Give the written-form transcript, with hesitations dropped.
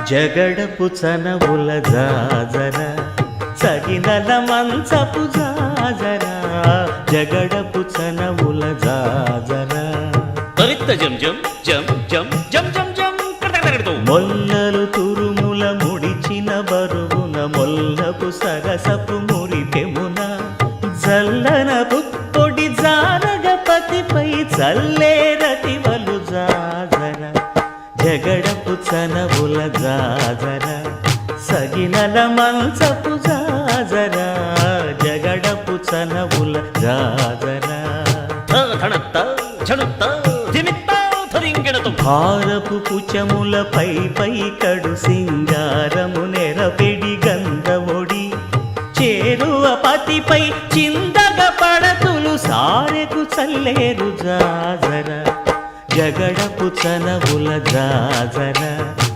జగడపు చనవుల జాజర సగినల మంచపు జాజర జగడపు చనవుల జాజర తరిత్త జం జం జం జం జం జం జం కడకడకడతో మొల్లలు తురుముల ముడిచిన బరువున మొల్లపు సరసపు మురిపెమున జల్లన పుప్పొడి జారగపతిపై చల్లేరతివలు జాజర జగడపు చనవుల జాజర సగినల మంచపు జాజర జగడపు చనవుల జాజర ధనత్త ఝణుత్త ధిమిత్త ధరింగెడతో భారపు పుచముల పై పై కడు సింగారము నెరపెడి గంధముడి చేరువ పతిపై చిందగ పడతులు సారెకు చల్లేరు జాజర జగడపు చనవుల జాజర